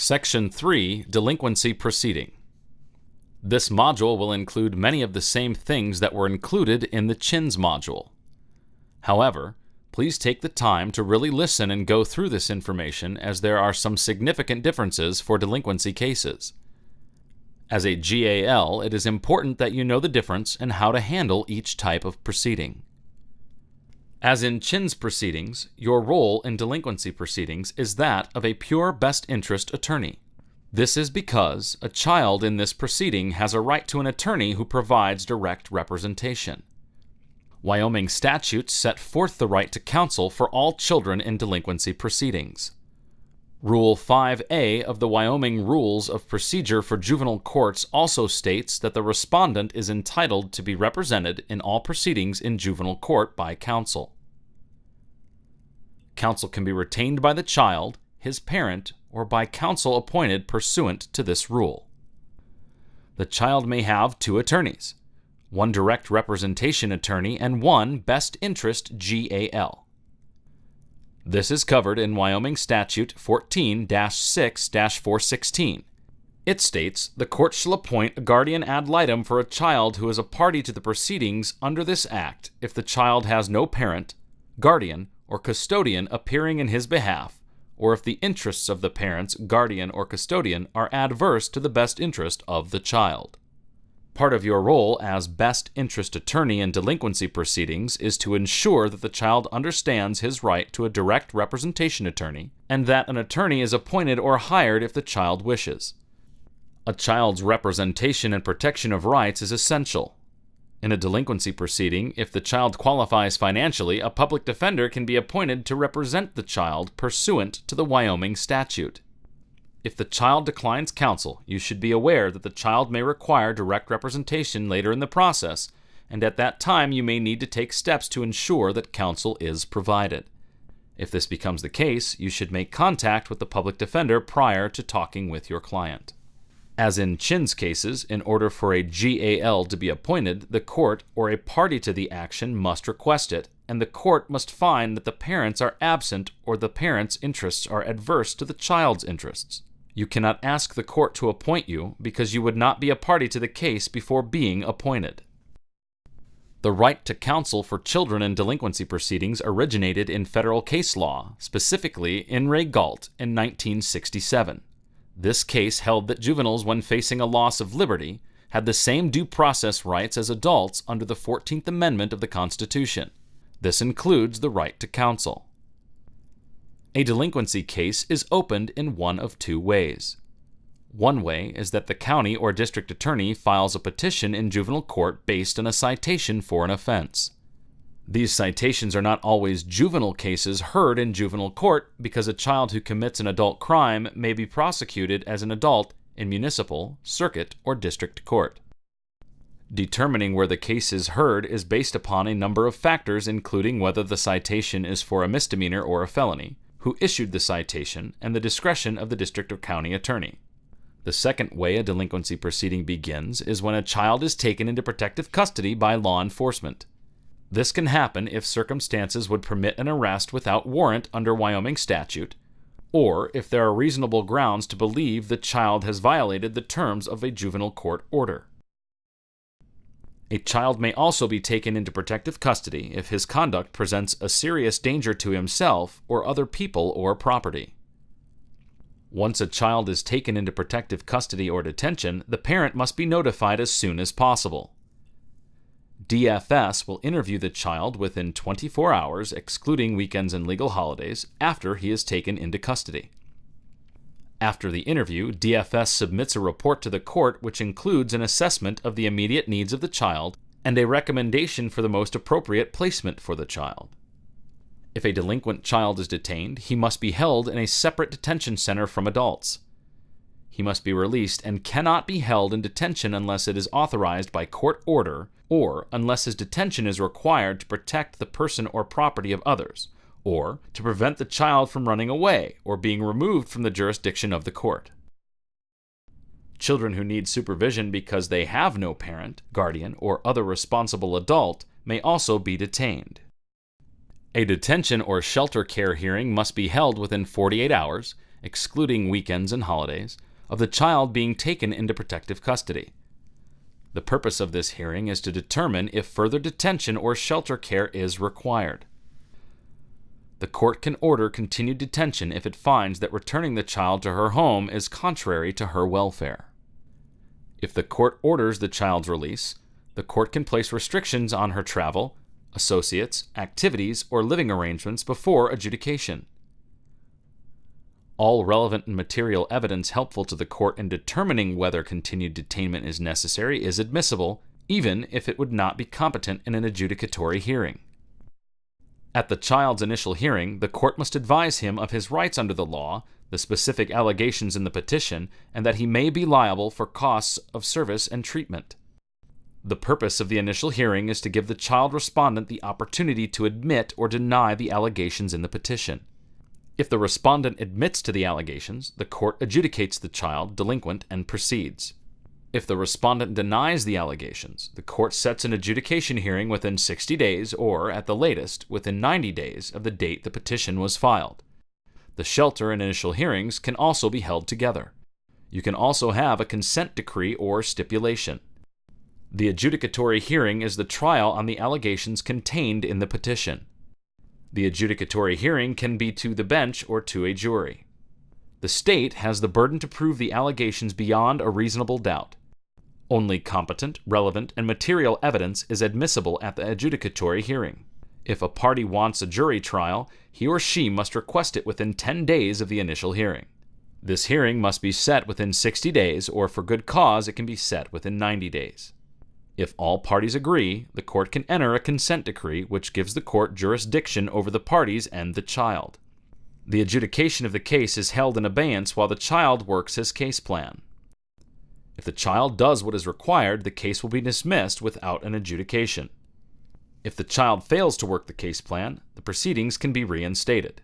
Section 3, Delinquency Proceeding. This module will include many of the same things that were included in the CHINS module. However, please take the time to really listen and go through this information, as there are some significant differences for delinquency cases. As a GAL, it is important that you know the difference and how to handle each type of proceeding. As in CHINS proceedings, your role in delinquency proceedings is that of a pure best interest attorney. This is because a child in this proceeding has a right to an attorney who provides direct representation. Wyoming statutes set forth the right to counsel for all children in delinquency proceedings. Rule 5A of the Wyoming Rules of Procedure for Juvenile Courts also states that the respondent is entitled to be represented in all proceedings in juvenile court by counsel. Counsel can be retained by the child, his parent, or by counsel appointed pursuant to this rule. The child may have two attorneys, one direct representation attorney and one best interest GAL. This is covered in Wyoming Statute 14-6-416. It states, "The court shall appoint a guardian ad litem for a child who is a party to the proceedings under this act if the child has no parent, guardian, or custodian appearing in his behalf, or if the interests of the parents, guardian, or custodian are adverse to the best interest of the child." Part of your role as best interest attorney in delinquency proceedings is to ensure that the child understands his right to a direct representation attorney and that an attorney is appointed or hired if the child wishes. A child's representation and protection of rights is essential. In a delinquency proceeding, if the child qualifies financially, a public defender can be appointed to represent the child pursuant to the Wyoming statute. If the child declines counsel, you should be aware that the child may require direct representation later in the process, and at that time you may need to take steps to ensure that counsel is provided. If this becomes the case, you should make contact with the public defender prior to talking with your client. As in CHINS cases, in order for a GAL to be appointed, the court or a party to the action must request it, and the court must find that the parents are absent or the parents' interests are adverse to the child's interests. You cannot ask the court to appoint you because you would not be a party to the case before being appointed. The right to counsel for children in delinquency proceedings originated in federal case law, specifically in re Galt in 1967. This case held that juveniles, when facing a loss of liberty, had the same due process rights as adults under the 14th Amendment of the Constitution. This includes the right to counsel. A delinquency case is opened in one of two ways. One way is that the county or district attorney files a petition in juvenile court based on a citation for an offense. These citations are not always juvenile cases heard in juvenile court because a child who commits an adult crime may be prosecuted as an adult in municipal, circuit, or district court. Determining where the case is heard is based upon a number of factors, including whether the citation is for a misdemeanor or a felony, who issued the citation, and the discretion of the district or county attorney. The second way a delinquency proceeding begins is when a child is taken into protective custody by law enforcement. This can happen if circumstances would permit an arrest without warrant under Wyoming statute, or if there are reasonable grounds to believe the child has violated the terms of a juvenile court order. A child may also be taken into protective custody if his conduct presents a serious danger to himself or other people or property. Once a child is taken into protective custody or detention, the parent must be notified as soon as possible. DFS will interview the child within 24 hours, excluding weekends and legal holidays, after he is taken into custody. After the interview, DFS submits a report to the court which includes an assessment of the immediate needs of the child and a recommendation for the most appropriate placement for the child. If a delinquent child is detained, he must be held in a separate detention center from adults. He must be released and cannot be held in detention unless it is authorized by court order or unless his detention is required to protect the person or property of others, or to prevent the child from running away or being removed from the jurisdiction of the court. Children who need supervision because they have no parent, guardian, or other responsible adult may also be detained. A detention or shelter care hearing must be held within 48 hours, excluding weekends and holidays, of the child being taken into protective custody. The purpose of this hearing is to determine if further detention or shelter care is required. The court can order continued detention if it finds that returning the child to her home is contrary to her welfare. If the court orders the child's release, the court can place restrictions on her travel, associates, activities, or living arrangements before adjudication. All relevant and material evidence helpful to the court in determining whether continued detainment is necessary is admissible, even if it would not be competent in an adjudicatory hearing. At the child's initial hearing, the court must advise him of his rights under the law, the specific allegations in the petition, and that he may be liable for costs of service and treatment. The purpose of the initial hearing is to give the child respondent the opportunity to admit or deny the allegations in the petition. If the respondent admits to the allegations, the court adjudicates the child delinquent and proceeds. If the respondent denies the allegations, the court sets an adjudication hearing within 60 days or, at the latest, within 90 days of the date the petition was filed. The shelter and initial hearings can also be held together. You can also have a consent decree or stipulation. The adjudicatory hearing is the trial on the allegations contained in the petition. The adjudicatory hearing can be to the bench or to a jury. The state has the burden to prove the allegations beyond a reasonable doubt. Only competent, relevant, and material evidence is admissible at the adjudicatory hearing. If a party wants a jury trial, he or she must request it within 10 days of the initial hearing. This hearing must be set within 60 days, or for good cause it can be set within 90 days. If all parties agree, the court can enter a consent decree which gives the court jurisdiction over the parties and the child. The adjudication of the case is held in abeyance while the child works his case plan. If the child does what is required, the case will be dismissed without an adjudication. If the child fails to work the case plan, the proceedings can be reinstated.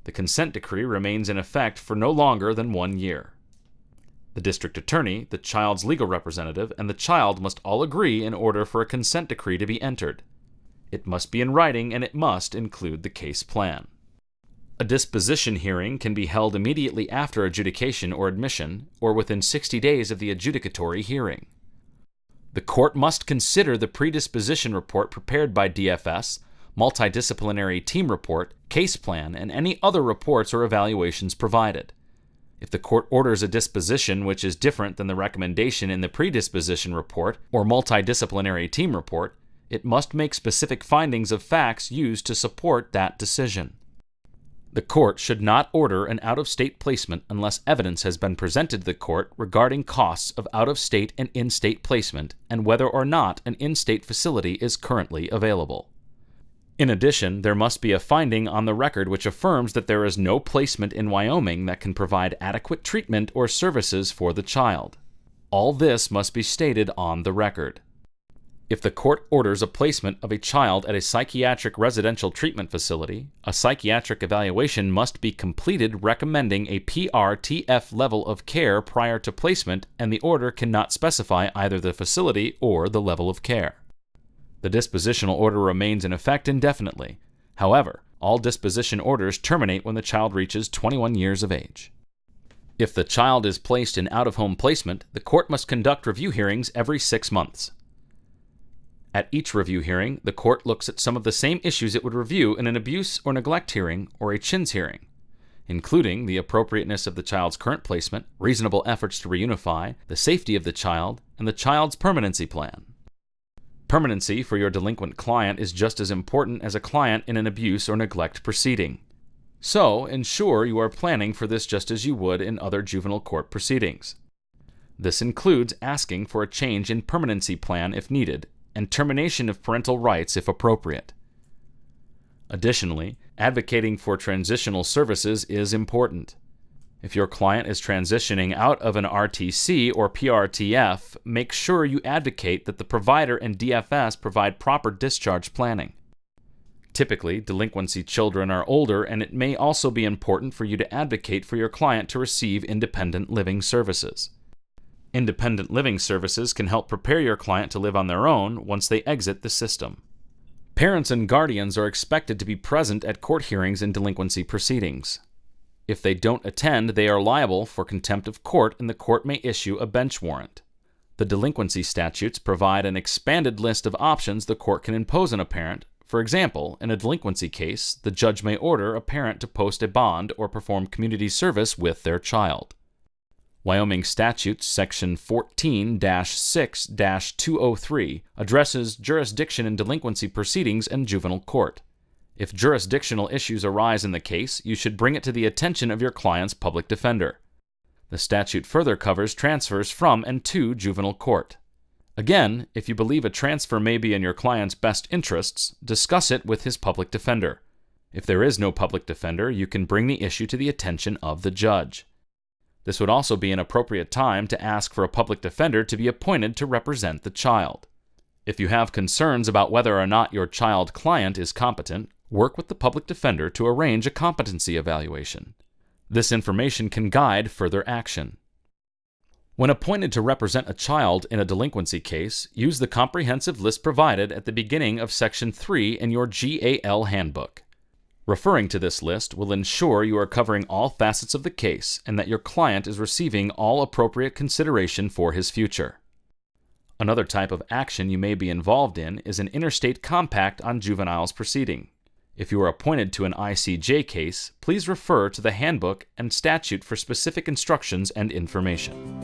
The consent decree remains in effect for no longer than 1 year. The district attorney, the child's legal representative, and the child must all agree in order for a consent decree to be entered. It must be in writing and it must include the case plan. A disposition hearing can be held immediately after adjudication or admission, or within 60 days of the adjudicatory hearing. The court must consider the predisposition report prepared by DFS, multidisciplinary team report, case plan, and any other reports or evaluations provided. If the court orders a disposition which is different than the recommendation in the predisposition report or multidisciplinary team report, it must make specific findings of facts used to support that decision. The court should not order an out-of-state placement unless evidence has been presented to the court regarding costs of out-of-state and in-state placement and whether or not an in-state facility is currently available. In addition, there must be a finding on the record which affirms that there is no placement in Wyoming that can provide adequate treatment or services for the child. All this must be stated on the record. If the court orders a placement of a child at a psychiatric residential treatment facility, a psychiatric evaluation must be completed recommending a PRTF level of care prior to placement, and the order cannot specify either the facility or the level of care. The dispositional order remains in effect indefinitely. However, all disposition orders terminate when the child reaches 21 years of age. If the child is placed in out-of-home placement, the court must conduct review hearings every 6 months. At each review hearing, the court looks at some of the same issues it would review in an abuse or neglect hearing or a CHINS hearing, including the appropriateness of the child's current placement, reasonable efforts to reunify, the safety of the child, and the child's permanency plan. Permanency for your delinquent client is just as important as a client in an abuse or neglect proceeding. So, ensure you are planning for this just as you would in other juvenile court proceedings. This includes asking for a change in permanency plan if needed, and termination of parental rights if appropriate. Additionally, advocating for transitional services is important. If your client is transitioning out of an RTC or PRTF, make sure you advocate that the provider and DFS provide proper discharge planning. Typically, delinquency children are older, and it may also be important for you to advocate for your client to receive independent living services. Independent living services can help prepare your client to live on their own once they exit the system. Parents and guardians are expected to be present at court hearings and delinquency proceedings. If they don't attend, they are liable for contempt of court, and the court may issue a bench warrant. The delinquency statutes provide an expanded list of options the court can impose on a parent. For example, in a delinquency case, the judge may order a parent to post a bond or perform community service with their child. Wyoming Statutes Section 14-6-203 addresses jurisdiction in delinquency proceedings and juvenile court. If jurisdictional issues arise in the case, you should bring it to the attention of your client's public defender. The statute further covers transfers from and to juvenile court. Again, if you believe a transfer may be in your client's best interests, discuss it with his public defender. If there is no public defender, you can bring the issue to the attention of the judge. This would also be an appropriate time to ask for a public defender to be appointed to represent the child. If you have concerns about whether or not your child client is competent, work with the public defender to arrange a competency evaluation. This information can guide further action. When appointed to represent a child in a delinquency case, use the comprehensive list provided at the beginning of Section 3 in your GAL handbook. Referring to this list will ensure you are covering all facets of the case and that your client is receiving all appropriate consideration for his future. Another type of action you may be involved in is an interstate compact on juveniles proceeding. If you are appointed to an ICJ case, please refer to the handbook and statute for specific instructions and information.